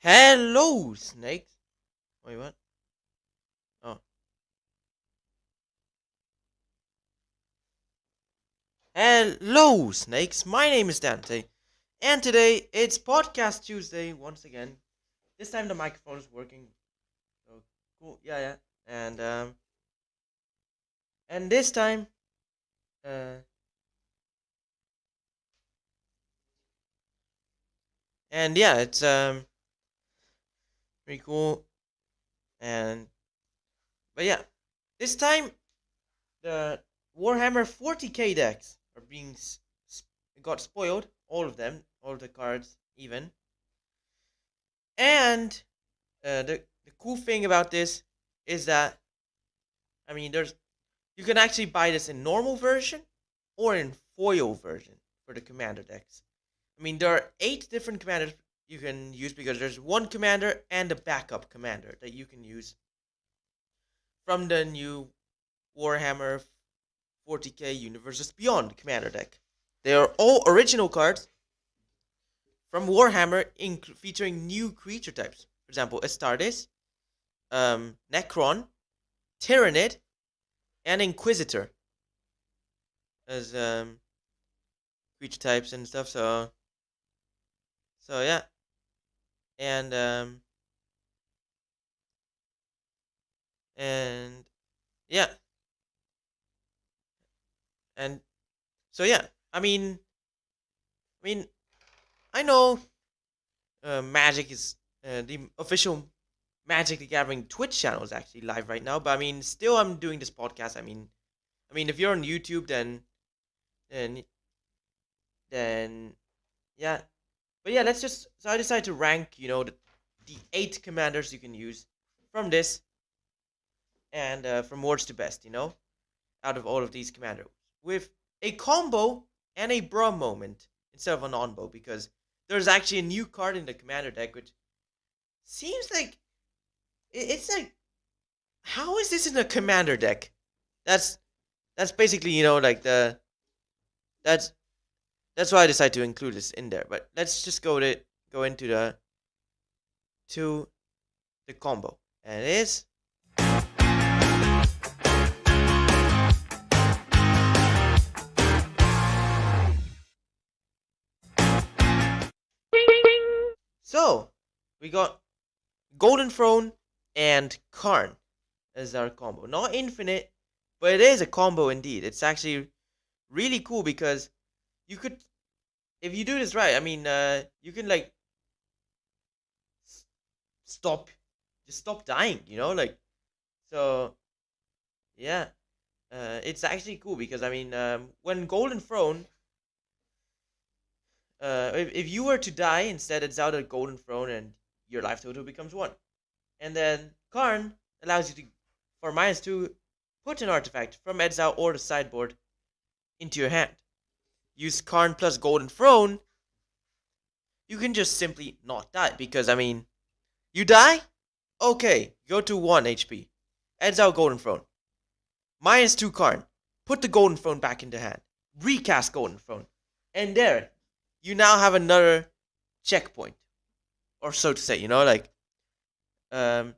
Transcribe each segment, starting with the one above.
Hello, snakes. Wait, what? Oh. Hello, snakes. My name is Dante. And today it's Podcast Tuesday once again. This time the microphone is working. So cool. Yeah, yeah. And this time uh and yeah, it's pretty cool. And but yeah, this time the Warhammer 40k decks are being got spoiled, all of them, all of the cards even. And the cool thing about this is that there's you can actually buy this in normal version or in foil version for the commander decks. There are 8 different commanders you can use because there's one commander and a backup commander that you can use from the new Warhammer 40k Universes Beyond commander deck. They are all original cards from Warhammer, featuring new creature types. For example, Astartes, Necron, Tyrannid, and Inquisitor as creature types and stuff. So yeah, and and yeah, and so yeah. I mean, I mean, I know Magic is the official Magic the Gathering Twitch channel is actually live right now, but still, I'm doing this podcast. If you're on YouTube, then then yeah. But yeah, let's just. So I decided to rank, the 8 commanders you can use from this, and from worst to best, out of all of these commanders, with a combo and a bra moment instead of an on-bow, because there's actually a new card in the commander deck, which seems like it's like, how is this in a commander deck? That's that's basically, like that's that's why I decided to include this in there. But let's just go into to the combo, and it is. So we got Golden Throne and Karn as our combo. Not infinite, but it is a combo indeed. It's actually really cool because you could, if you do this right, you can like stop, just stop dying. So yeah, it's actually cool because when Golden Throne, if you were to die instead, it's out a Golden Throne and your life total becomes 1. And then Karn allows you to, for -2, put an artifact from exile or the sideboard into your hand. Use Karn plus Golden Throne, you can just simply not die. Because, you die? Okay, go to 1 HP. Exile Golden Throne. -2 Karn. Put the Golden Throne back into hand. Recast Golden Throne. And there, you now have another checkpoint. Or so to say, Um,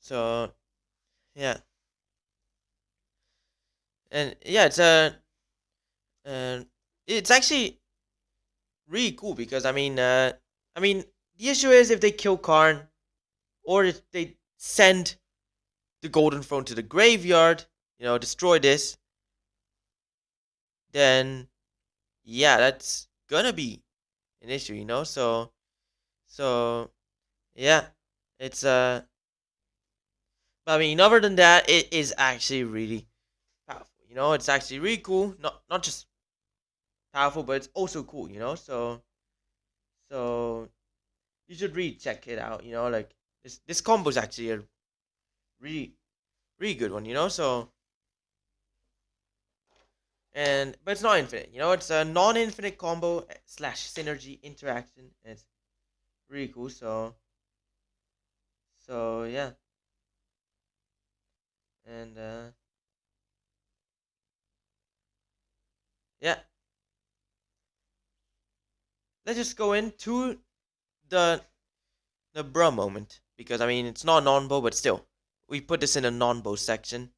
so, yeah. And yeah, it's actually really cool because the issue is if they kill Karn or if they send the Golden Throne to the graveyard, destroy this, then yeah, that's gonna be an issue, So yeah, it's other than that, it is actually really powerful. It's actually really cool. Not just powerful, but it's also cool. So you should really check it out. Like this combo is actually a really really good one. But it's not infinite. It's a non-infinite combo slash synergy interaction, and it's really cool. So yeah, and yeah, let's just go into the the bruh moment because I mean it's not non-bow, but still, we put this in a non-bow section.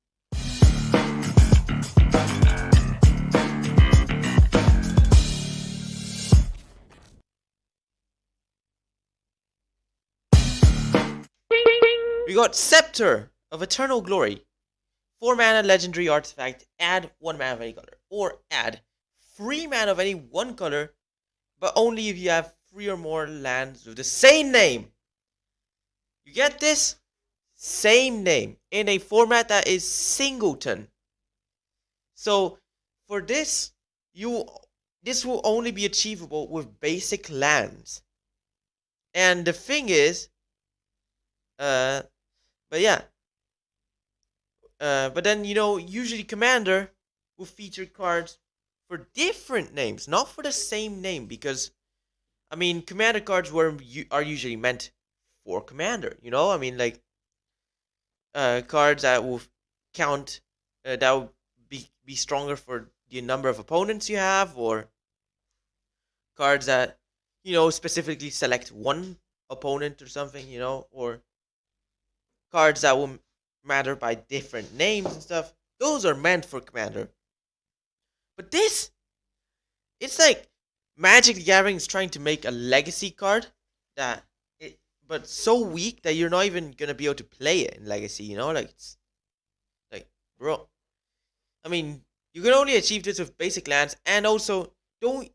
We got Scepter of Eternal Glory. 4 mana legendary artifact, add 1 mana of any color. Or add 3 mana of any one color, but only if you have 3 or more lands with the same name. You get this? Same name in a format that is singleton. So for this, this will only be achievable with basic lands. And the thing is, but yeah, but then usually Commander will feature cards for different names, not for the same name, because I mean Commander cards are usually meant for Commander. I mean like cards that will count, that will be stronger for the number of opponents you have, or cards that specifically select one opponent or something, or cards that will matter by different names and stuff. Those are meant for Commander. But this, it's like Magic the Gathering is trying to make a legacy card but so weak that you're not even gonna be able to play it in Legacy. Like it's like, bro. I mean, you can only achieve this with basic lands, and also don't.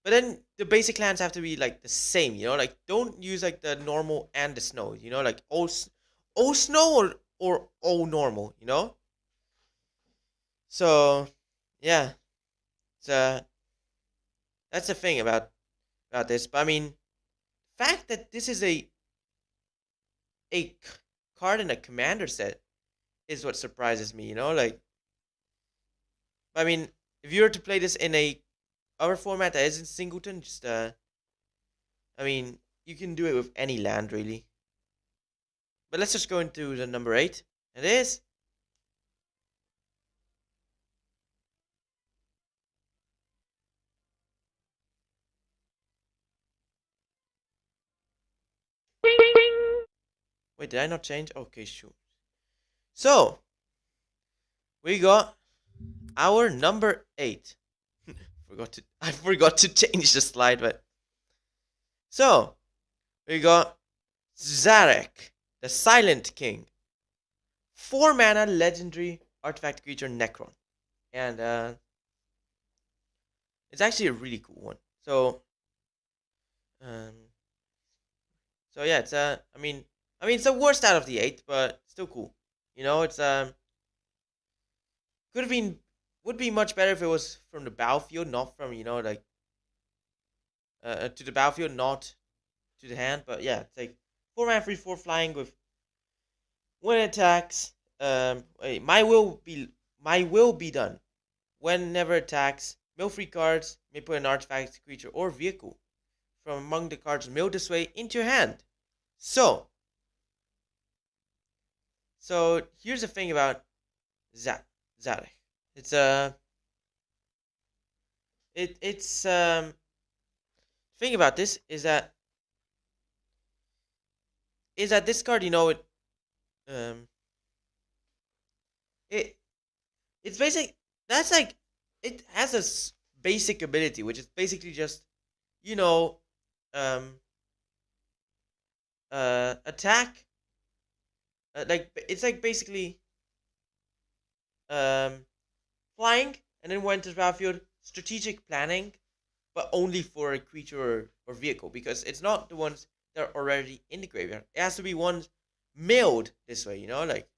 But then the basic lands have to be like the same. Like don't use like the normal and the snow. Like all snow or all normal. So yeah, it's that's the thing about this. But I mean, fact that this is a card in a commander set is what surprises me. Like, I mean, if you were to play this in a other format that isn't singleton, just I mean, you can do it with any land really. But let's just go into the number 8. It is wait, did I not change? Okay, sure. So we got our number 8. I forgot to change the slide, but so we got Zarik, the Silent King. 4 mana legendary artifact creature Necron. And it's actually a really cool one. So um yeah, it's it's the worst out of the 8, but still cool. It's could have been would be much better if it was from the battlefield, not from like to the battlefield, not to the hand. But yeah, it's like 4 mana 3/4 flying with when it attacks. My will be done. Whenever it attacks, mill 3 cards, may put an artifact, creature, or vehicle from among the cards milled this way into your hand. So here's the thing about Zarik. It's it's thing about this is that this card, um it it's basic. That's like it has a basic ability, which is basically just you know um attack. Like it's like basically um flying, and then went to the battlefield, strategic planning, but only for a creature or vehicle, because it's not the ones that are already in the graveyard. It has to be ones milled this way, like.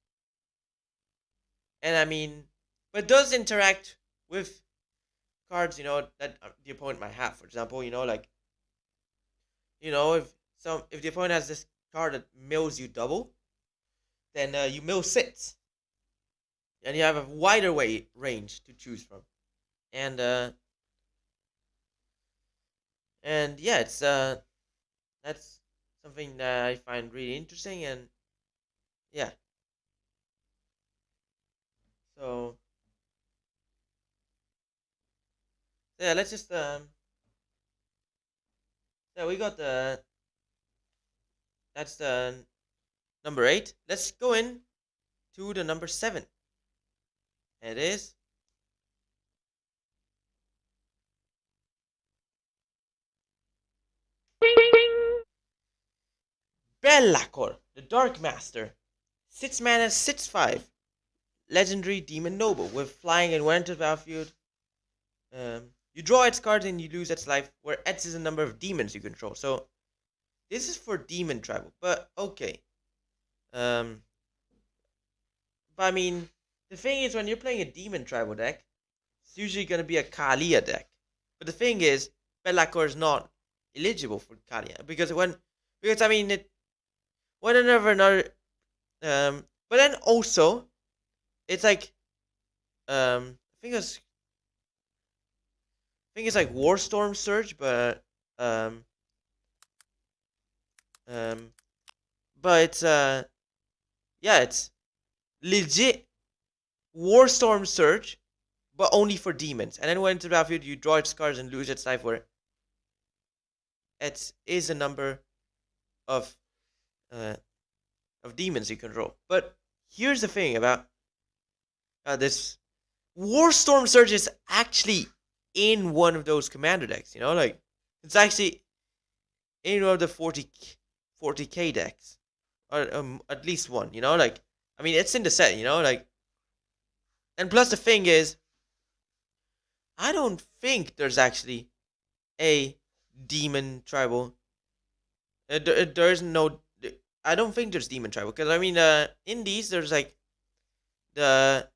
And I mean, but it does interact with cards, that the opponent might have. For example, like, if the opponent has this card that mills you double, then you mill 6, and you have a wider range to choose from. And yeah, it's that's something that I find really interesting. And yeah, so yeah, let's just yeah, we got the that's the number 8. Let's go in to the number 7. It is Bellacor, the Dark Master. 6 mana, 6/5. Legendary Demon Noble with flying and when enters the battlefield. You draw its card and you lose its life, where X is the number of demons you control. So this is for demon tribal, but okay. But I mean, the thing is, when you're playing a demon tribal deck, it's usually going to be a Kalia deck. But the thing is, Bellacor is not eligible for Kalia because I mean it whenever another but then also it's like I think it's like Warstorm Surge, um but it's yeah, it's legit Warstorm Surge, but only for demons. And then when into the battlefield, you draw its cards and lose its life, where it is a number of demons you control. But here's the thing about this: Warstorm Surge is actually in one of those commander decks. You know, like it's actually in one of the 40k decks, or at least one. You know, like I mean, it's in the set. You know, like, and plus the thing is, I don't think there's actually a demon tribal. There is no. I don't think there's demon tribal because I mean, in these there's like there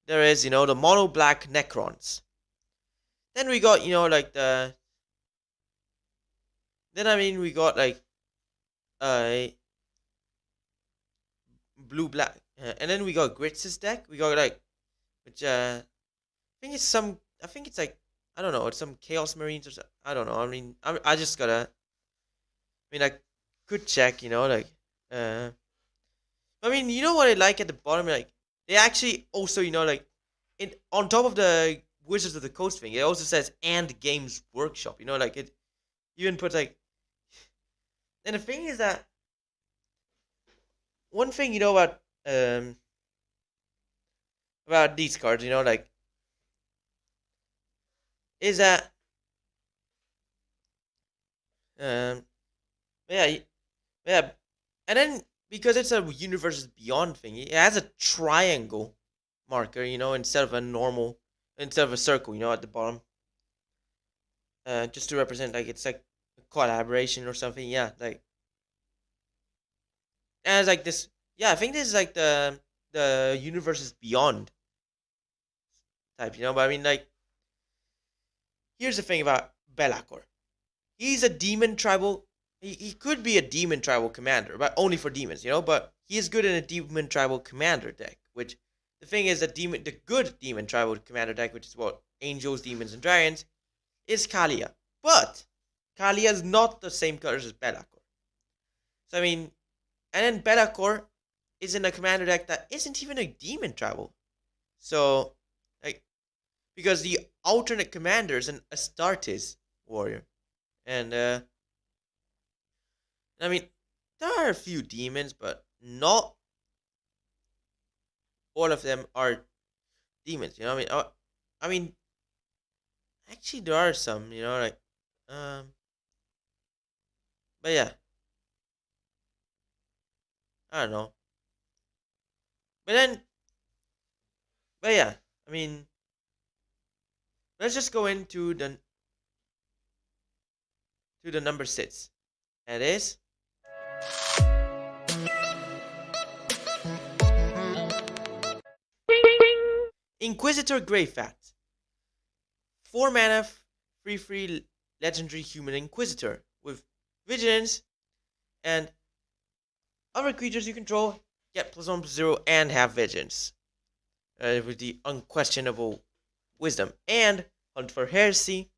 is the mono black Necrons. Then we got like we got like blue black, and then we got Grits' deck. We got like which I think it's like I don't know, it's some Chaos Marines or something. I don't know. I mean, I just gotta. I mean, I could check, like, I mean, you know what I like at the bottom, like, they actually also, like, on top of the Wizards of the Coast thing, it also says and Games Workshop, like, it even puts, like, and the thing is that, one thing, about these cards, like, is that, yeah, yeah, and then because it's a Universes Beyond thing, it has a triangle marker, instead of a circle, at the bottom, just to represent like it's like a collaboration or something. Yeah, like, and it's like this. Yeah, I think this is like the Universes Beyond type, But I mean, like, here's the thing about Bellacor. He's a demon tribal. He could be a demon tribal commander, but only for demons, But he is good in a demon tribal commander deck. Which the thing is, the good demon tribal commander deck, which is what angels, demons, and dragons, is Kalia. But Kalia is not the same colors as Bellacor. So I mean, and then Bellacor is in a commander deck that isn't even a demon tribal. So like, because the alternate commander is an Astartes warrior, and I mean, there are a few demons, but not all of them are demons. I mean, actually, there are some. Like, but yeah, I don't know. But then, but yeah, I mean, let's just go into the number 6. And it is Inquisitor Greyfat. 4 mana, 3/3 legendary human Inquisitor with vigilance, and other creatures you control get +1/+0 and have vigilance. With the unquestionable wisdom. And Hunt for Heresy.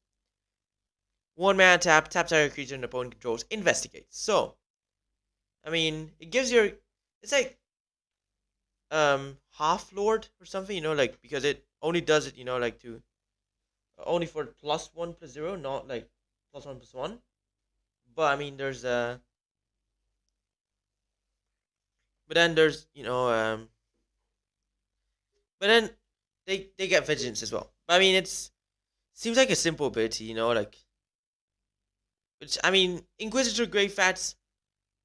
1 mana tap target creature an opponent controls, investigate. So, I mean, it gives it's like half lord or something, like, because it only does it, like only for +1/+0, not like +1/+1. But I mean, but then there's but then they get vengeance as well. But I mean, it's seems like a simple ability, like which I mean, Inquisitor Grey Fats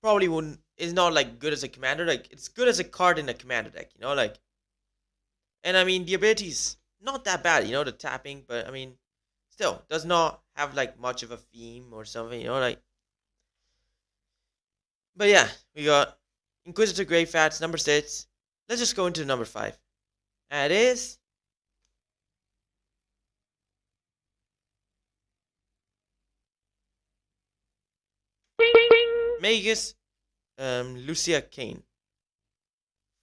probably wouldn't is not like good as a commander. Like it's good as a card in a commander deck, like and I mean the ability's not that bad, the tapping, but I mean still does not have like much of a theme or something, like but yeah, we got Inquisitor Grey Fats number 6. Let's just go into number 5. And it is Magus Lucia Kane.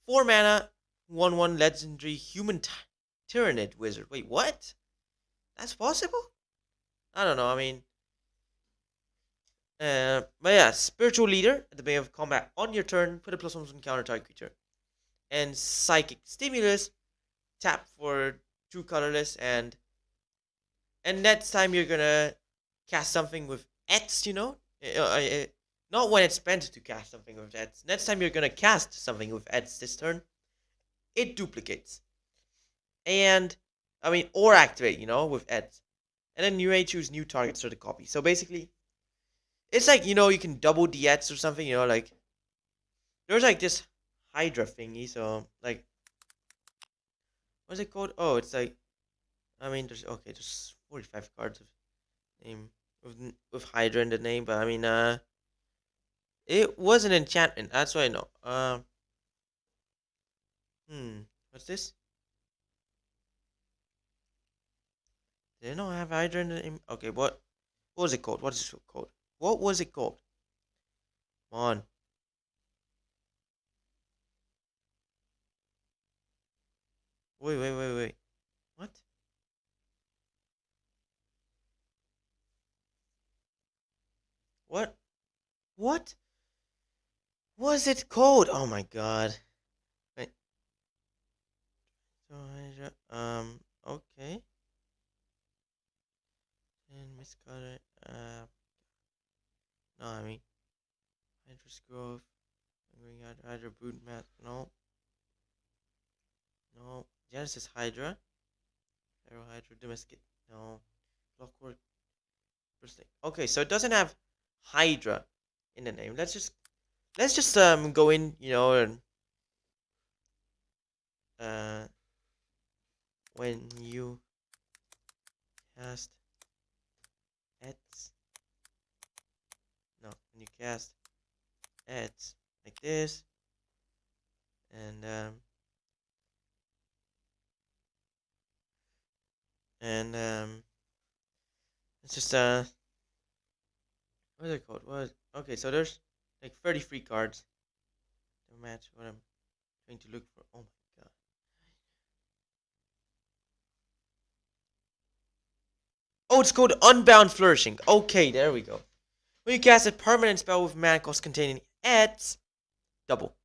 4 mana, 1/1 legendary human Tyrannid wizard. Wait, what? That's possible? I don't know. I mean, but yeah, spiritual leader at the beginning of combat on your turn, put a +1/+1 counter target creature, and psychic stimulus, tap for 2 colorless, and next time you're gonna cast something with X, not when it's spent to cast something with X. Next time you're gonna cast something with X this turn, it duplicates. And I mean, or activate, with X. And then you may choose new targets for the copy. So basically, it's like, you can double the X or something, like there's like this Hydra thingy, so like what's it called? Oh, it's like I mean there's 45 cards of name with Hydra in the name, but I mean it was an enchantment, that's what I know. What's this? Did I not have Hydra in the name? Okay, what was it called? What is it called? What was it called? Come on. Wait. What? What? What was it called? Oh my god. Wait. Okay. And miscolor. No, I mean, Hydra's Growth. Hydra Boot Mat. No. No. Genesis Hydra. Arrow Hydra Domestic. No. Clockwork. Okay, so it doesn't have Hydra in the name. Let's just go in, and when you cast X, no, when you cast X like this, and it's just what is it called? Okay, so there's like 33 cards to match what I'm trying to look for. Oh my god. Oh, it's called Unbound Flourishing. Okay, there we go. When you cast a permanent spell with mana cost containing X, double.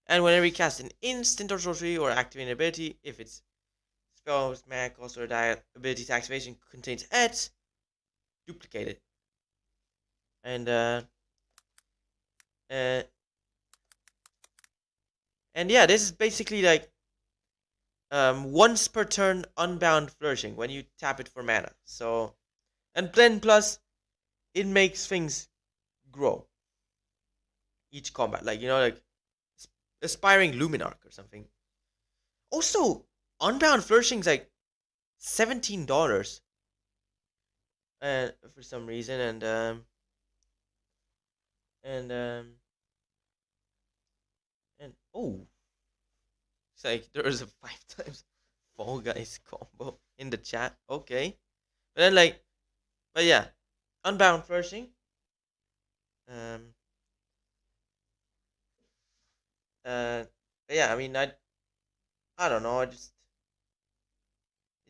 And whenever you cast an instant or sorcery or activate an ability, if its spell's mana cost or ability's activation contains X, duplicate it. And yeah, this is basically like once per turn Unbound Flourishing when you tap it for mana. So, and then plus, it makes things grow each combat, like like Aspiring Luminarch or something. Also, Unbound Flourishing is like $17, and for some reason, and oh, it's like there is a 5 times Fall Guys combo in the chat. Okay, but then but yeah, Unbound Flourishing. Yeah, I mean, I don't know. It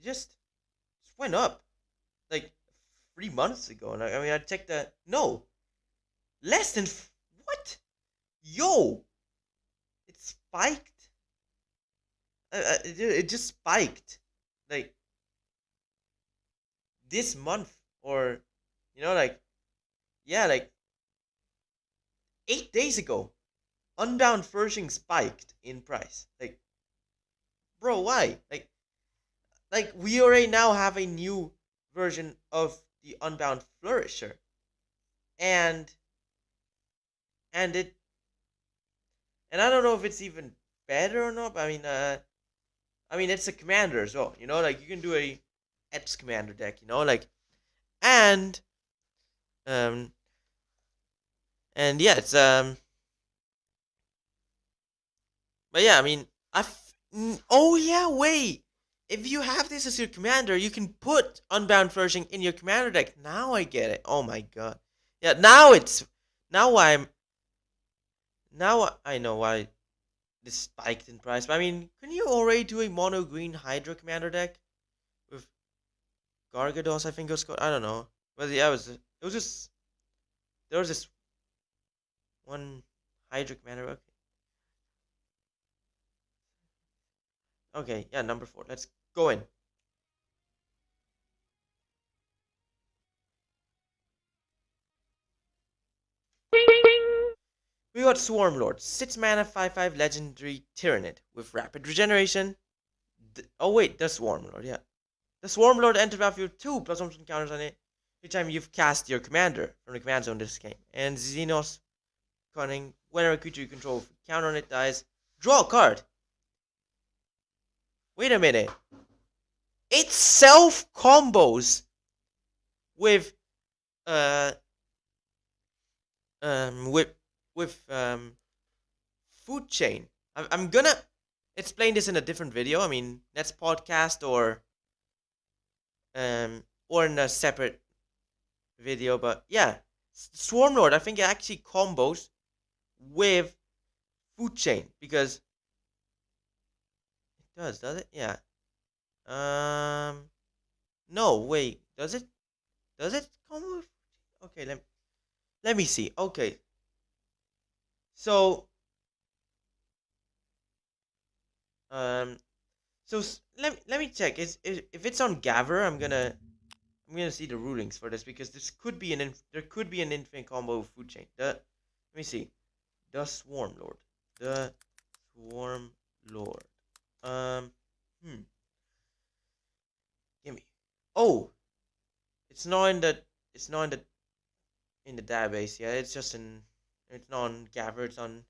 just went up like 3 months ago, and I mean, I checked that. No, less than what? Yo, it spiked. It just spiked, like this month, or like yeah, like 8 days ago, Unbound Flourishing spiked in price. Like, bro, why? Like we already now have a new version of the Unbound Flourisher, and and it and I don't know if it's even better or not. But I mean it's a commander as well. You know, like you can do a Epps commander deck. You know, like and um and yeah, it's But yeah, I mean, oh yeah, wait. If you have this as your commander, you can put Unbound Flourishing in your commander deck. Now I get it. Oh my god. Yeah, now I'm now I know why this spiked in price. But I mean, can you already do a mono green Hydra commander deck with Gargados? I think it was called. I don't know. But yeah, it was just there was this one Hydra commander. Okay, okay, yeah, number 4. Let's go in. We got Swarmlord, 6 mana, 5/5 legendary Tyrannid with rapid regeneration. Oh wait, the Swarmlord, yeah. The Swarmlord enters battlefield 2+1 counters on it each time you've cast your commander from the command zone this game. And Xenos Cunning, whenever a creature you control with a counter on it dies, draw a card. Wait a minute. It self combos with with food chain. I'm gonna explain this in a different video. I mean, that's podcast or in a separate video. But yeah, Swarmlord, I think it actually combos with food chain because it does it? Yeah. No, wait, does it? Does it combo with? Okay, let me see. Okay, so um, so let me check. If it's on Gather, I'm gonna see the rulings for this because this could be there could be an infinite combo with food chain. Let me see. The Swarmlord. The Swarmlord. Hmm. Give me. Oh, it's not in the. It's not in the database. Yeah, it's just in. It's not on Gather. It's on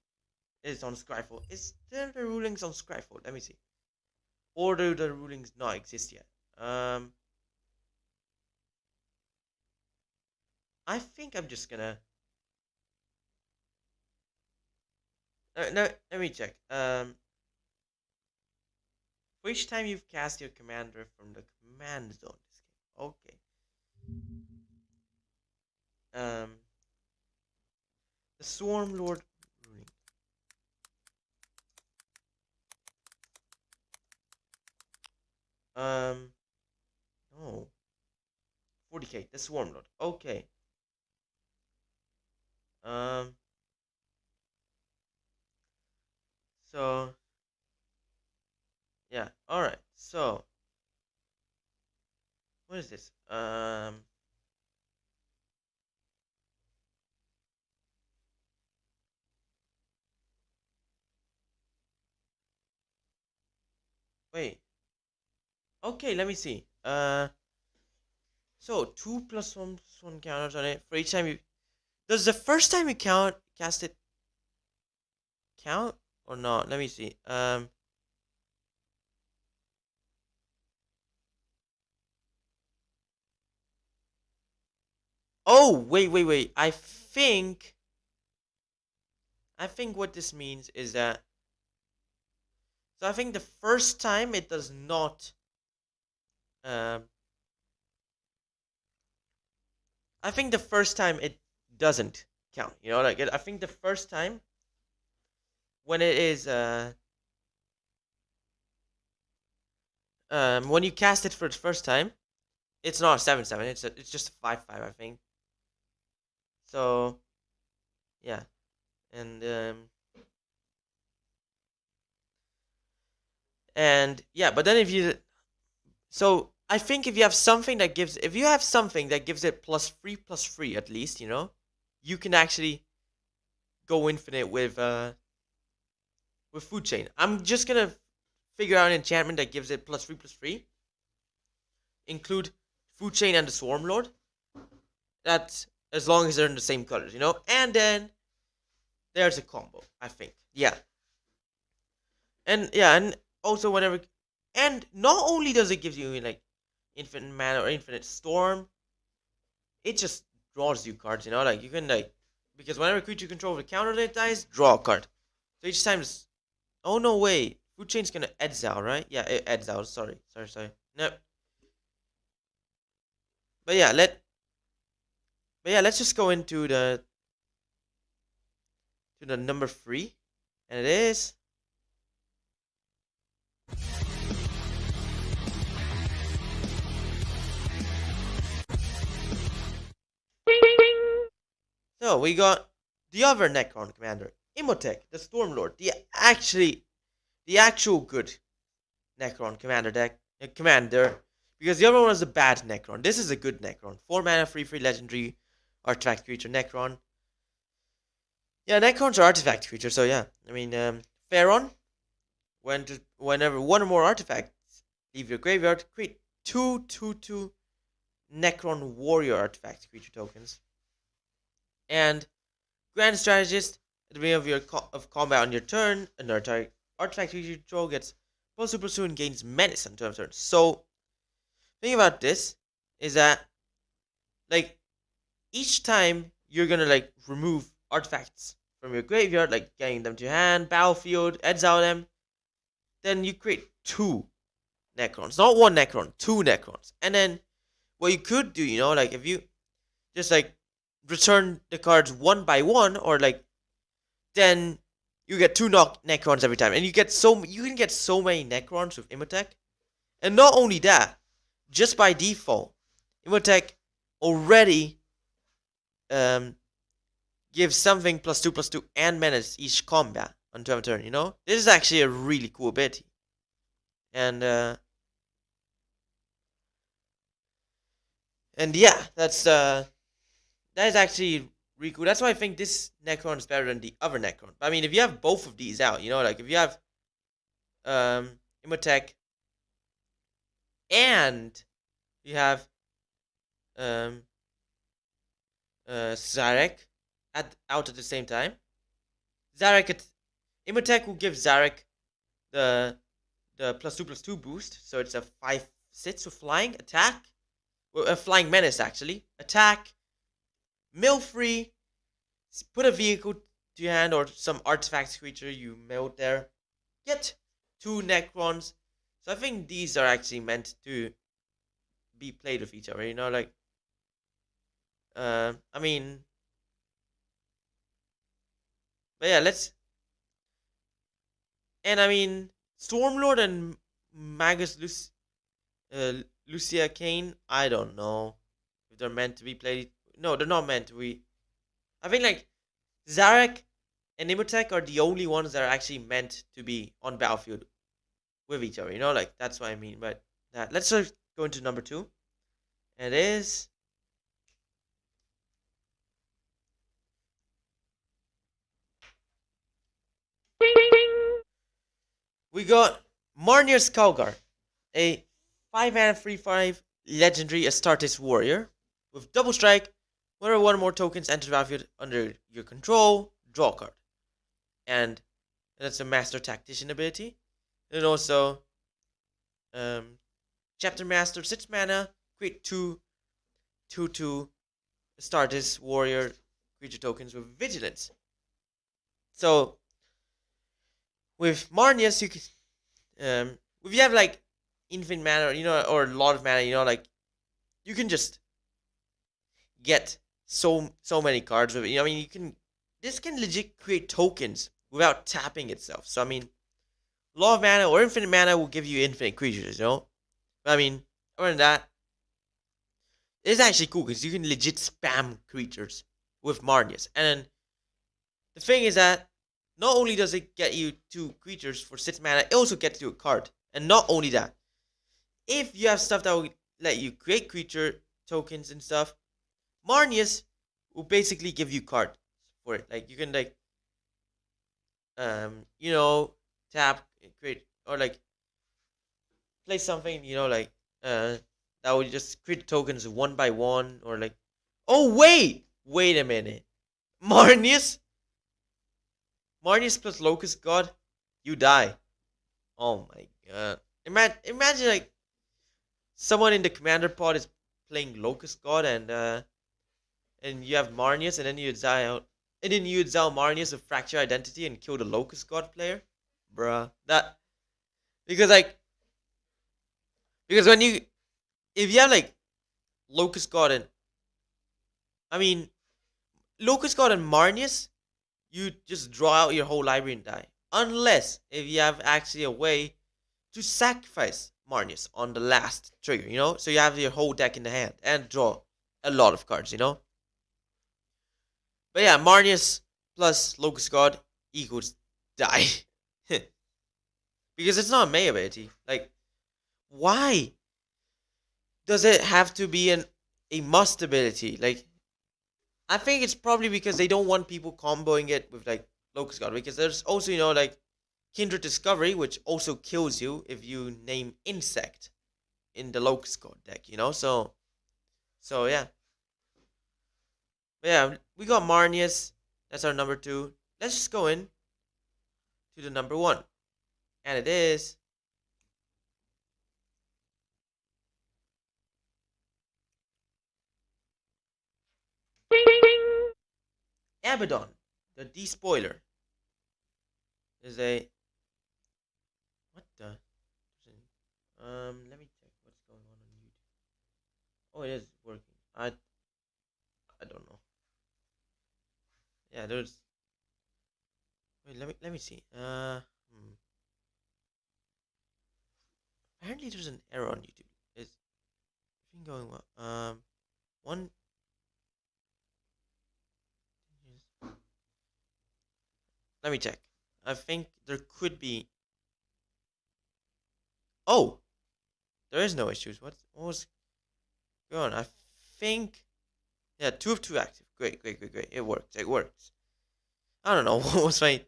Scryfall. Is there the rulings on Scryfall? Let me see. Or do the rulings not exist yet? I think I'm just gonna. No, let me check. For each time you've cast your commander from the command zone this game. Okay. The Swarmlord ruling. No. 40k. The Swarmlord. Okay. So. Yeah. All right. So. What is this? Wait. Okay, let me see. So 2+1 counters on it for each time you. Does the first time you cast it count or not? Let me see. Oh, wait. I think what this means is that. So I think the first time it does not. I think the first time it doesn't count. You know, like I think the first time when it is when you cast it for the first time, it's not a 7/7. It's just a 5/5. I think. So, yeah, and yeah, but then if you so I think if you have something that gives it +3/+3 at least, you know, you can actually go infinite with food chain. I'm just gonna figure out an enchantment that gives it +3/+3. Include food chain and the Swarmlord. That's as long as they're in the same colors, you know. And then there's a combo, I think. Yeah. And also whenever, and not only does it give you like infinite mana or infinite storm, it just draws you cards, you know, like you can like, because whenever a creature you control with a counter that dies, draw a card. So each time it's, oh no way, food chain's gonna exile, right? Yeah, it exiles. Sorry. No. But yeah, let's just go into the number 3, and it is so we got the other Necron commander, Imhotep, the Stormlord, the actual good Necron commander, because the other one was a bad Necron. This is a good Necron. 4 mana, 3/3 legendary artifact creature Necron. Yeah, Necrons are artifact creatures, so yeah. I mean, Pharaon, whenever one or more artifacts leave your graveyard, create 2/2/2 Necron warrior artifact creature tokens. And Grand Strategist, at the beginning of your combat on your turn, an artifact creature you control gets +2/+2 and gains menace on turn. So, thing about this is that, like, each time you're gonna like remove artifacts from your graveyard, like getting them to hand, battlefield, exile them, then you create 2 Necrons, not 1 Necron, 2 Necrons. And then what you could do, you know, like if you just like return the cards one by one, or like, then you get 2 Necrons every time, and you can get so many Necrons with Imhotep. And not only that, just by default, Imhotep already gives something +2/+2 and menace each combat on turn, you know? This is actually a really cool ability. And yeah, that is actually really cool. That's why I think this Necron is better than the other Necron. But I mean, if you have both of these out, you know, like if you have Imhotep and you have Zarik out at the same time, Imhotep will give Zarik the +2/+2 boost, so it's a 5/6 with flying attack, well, a flying menace actually, attack, mill free, put a vehicle to your hand or some artifact creature you milled there, get 2 Necrons. So I think these are actually meant to be played with each other, you know, like I mean, but yeah, and I mean, Stormlord and Magus Lucia Kane, I don't know if they're meant to be played. No, they're not meant to be. I think like Zarik and Imhotep are the only ones that are actually meant to be on battlefield with each other, you know, like that's what I mean. But let's just go into number 2. And it is we got Marnius Calgar, a 5 mana 3/5 legendary Astartes warrior with double strike. Whenever one or more tokens enter the battlefield under your control, draw a card. And that's a master tactician ability. And also Chapter Master, 6 mana, create 2/2 Astartes warrior creature tokens with vigilance. So with Marnius, you can if you have like infinite mana, you know, or a lot of mana, you know, like you can just get so many cards with it. You know, I mean, this can legit create tokens without tapping itself. So I mean, a lot of mana or infinite mana will give you infinite creatures, you know. But I mean, other than that, it's actually cool because you can legit spam creatures with Marnius. And then the thing is that not only does it get you 2 creatures for 6 mana, it also gets you a card. And not only that, if you have stuff that will let you create creature tokens and stuff, Marnius will basically give you cards for it. Like you can like you know, tap, create, or like play something, uh, that would just create tokens one by one, or like, oh wait a minute, Marnius, Marnius plus Locust God, you die. Oh my god. Imagine like someone in the commander pod is playing Locust God, and you have Marnius, and then you exile, Marnius with Fracture Identity and kill the Locust God player, bruh. That because like because when you if you have like Locust God and I mean Locust God and Marnius, you just draw out your whole library and die. Unless if you have actually a way to sacrifice Marnius on the last trigger, so you have your whole deck in the hand and draw a lot of cards. But yeah, Marnius plus Locust God equals die. Because it's not a May ability. Like, why does it have to be a must ability? Like, I think it's probably because they don't want people comboing it with like Locust God. Because there's also, like Kindred Discovery, which also kills you if you name Insect in the Locust God deck. So yeah. But yeah, we got Marnius. That's our number 2. Let's just go in to the number 1. And it is Abaddon, the despoiler. Is a what the let me check what's going on YouTube. Oh, it is working. I don't know. Yeah, there's wait, let me see. Apparently there's an error on YouTube. It's been going well. One let me check. I think there could be. Oh, there is no issues. What was going on? I think. Yeah, 2 of 2 active. Great. It works. I don't know what was my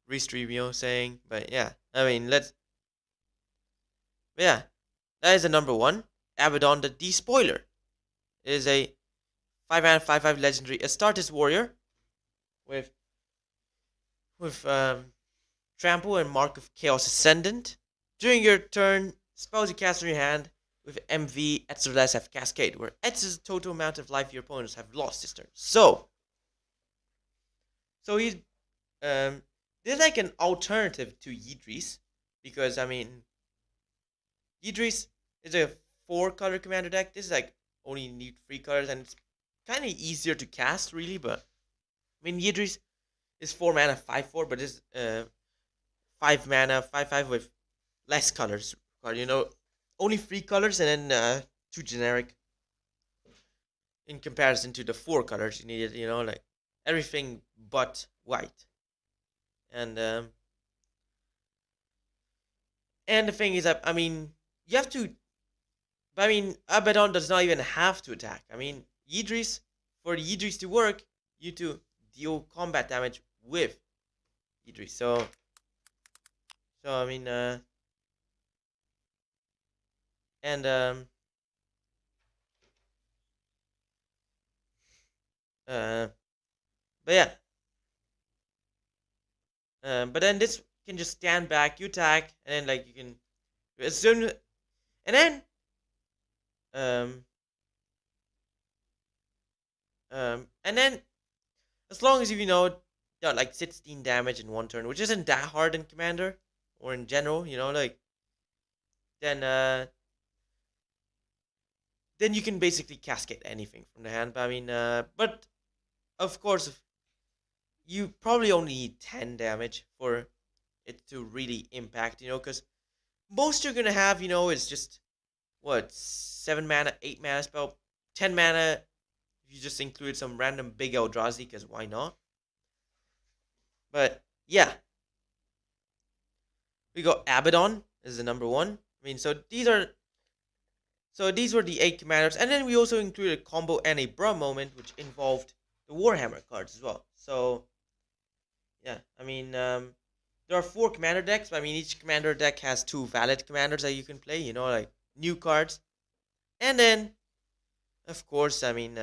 Restreamio saying, but yeah. I mean, yeah, that is the number 1. Abaddon, the despoiler, is a 5-mana 5/5 legendary Astartes warrior with trample and Mark of Chaos Ascendant. During your turn, spells you cast from your hand with MV Etzer less have Cascade, where Etzer's the total amount of life your opponents have lost this turn. So he's there's like an alternative to Yidris, because I mean Yidris is a 4-color commander deck. This is like only need 3 colors, and it's kind of easier to cast really. But I mean Yidris is 4 mana 5/4, but it's 5 mana 5/5 with less colors. Only 3 colors, and then 2 generic. In comparison to the 4 colors you needed, like everything but white. And the thing is that I mean you have to. But I mean Abaddon does not even have to attack. I mean Yidris, for Yidris to work, you to deal combat damage with Yidris. So I mean and but yeah. But then this can just stand back, you attack, and then like you can assume, and then um and then as long as you got like 16 damage in 1 turn, which isn't that hard in Commander or in general, like then you can basically cascade anything from the hand. But I mean, but of course, you probably only need 10 damage for it to really impact, because most you're gonna have, is just what 7 mana, 8 mana spell, 10 mana. If you just include some random big Eldrazi, because why not? But yeah, we got Abaddon as the number 1. I mean, so these were the 8 commanders, and then we also included a combo and a Bra moment, which involved the Warhammer cards as well. So yeah, I mean, there are 4 commander decks, but I mean, each commander deck has 2 valid commanders that you can play, like new cards. And then, of course, I mean,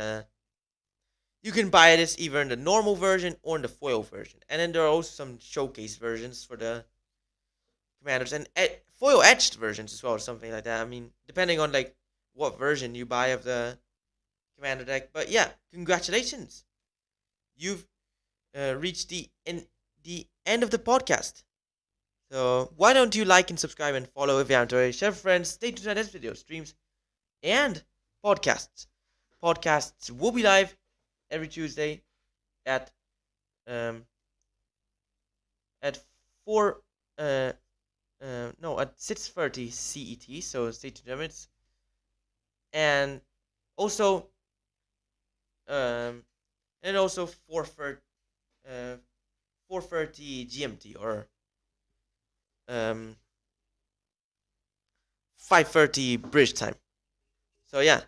you can buy this either in the normal version or in the foil version. And then there are also some showcase versions for the commanders and foil etched versions as well, or something like that. I mean, depending on like what version you buy of the commander deck. But yeah, congratulations, you've reached the end of the podcast. So why don't you like and subscribe and follow if you haven't already? Share with friends. Stay tuned to this video, streams, and podcasts. Podcasts will be live every Tuesday at um at 4 no, at 6:30 CET. So stay tuned to it. And also and also 4:30 GMT, or um 5:30 British time. So yeah,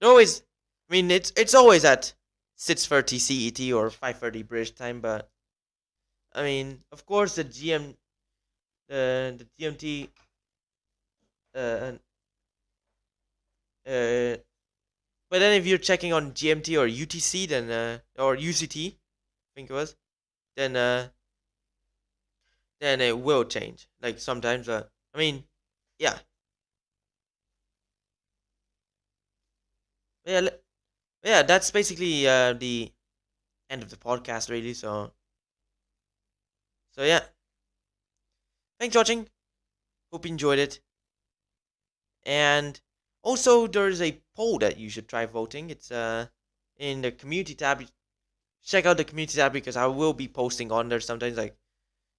always. I mean, it's always at 6:30 CET or 5:30 British time, but I mean, of course, the GMT, uh, but then if you're checking on GMT or UTC, then or UCT, I think it was, then then it will change. Like sometimes, I mean, yeah, yeah, yeah. That's basically the end of the podcast, really. So yeah, thanks for watching. Hope you enjoyed it. And also, there is a poll that you should try voting. It's in the community tab. Check out the community tab because I will be posting on there sometimes, like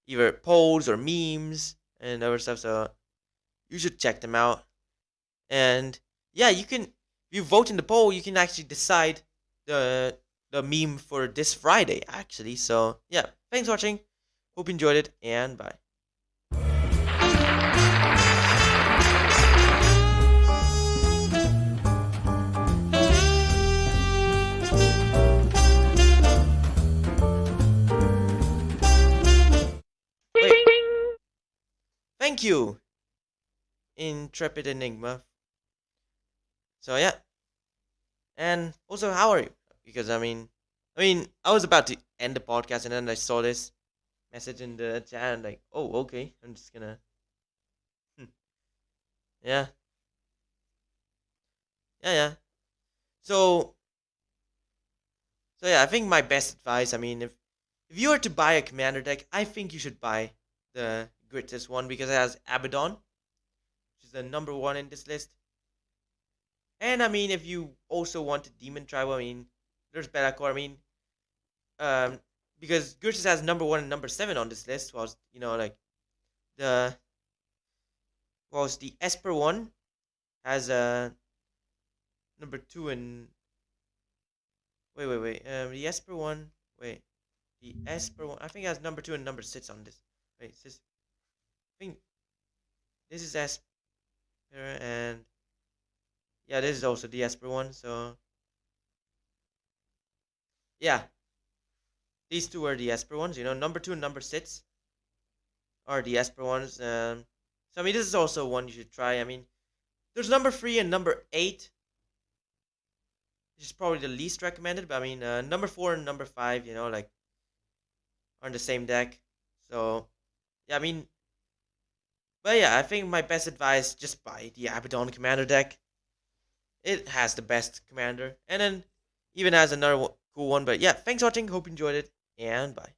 either polls or memes and other stuff. So you should check them out. And yeah, you can. If you vote in the poll, you can actually decide the meme for this Friday, actually. So yeah, thanks for watching. Hope you enjoyed it, and bye. Wait, thank you, Intrepid Enigma. So yeah, and also, how are you? Because I was about to end the podcast, and then I saw this message in the chat, and like, oh, okay, I'm just gonna, hmm, yeah, yeah. So, so yeah, I think my best advice. I mean, if you were to buy a commander deck, I think you should buy the greatest one because it has Abaddon, which is the number 1 in this list. And I mean, if you also want a demon tribal, I mean, there's Bellacore. I mean, um, because Gursis has number 1 and number 7 on this list, whilst like the whilst the Esper one has number 2 and wait. The Esper one, wait, the Esper one, I think it has number 2 and number 6 on this. Wait, I think this is Esper, and yeah, this is also the Esper one. So yeah, these two are the Esper ones. Number 2 and number 6 are the Esper ones. So I mean, this is also one you should try. I mean, there's number 3 and number 8, which is probably the least recommended. But I mean, number 4 and number 5, like, are in the same deck. So yeah, I mean, but yeah, I think my best advice, just buy the Abaddon commander deck. It has the best commander, and then even has another cool one. But yeah, thanks for watching. Hope you enjoyed it, and bye.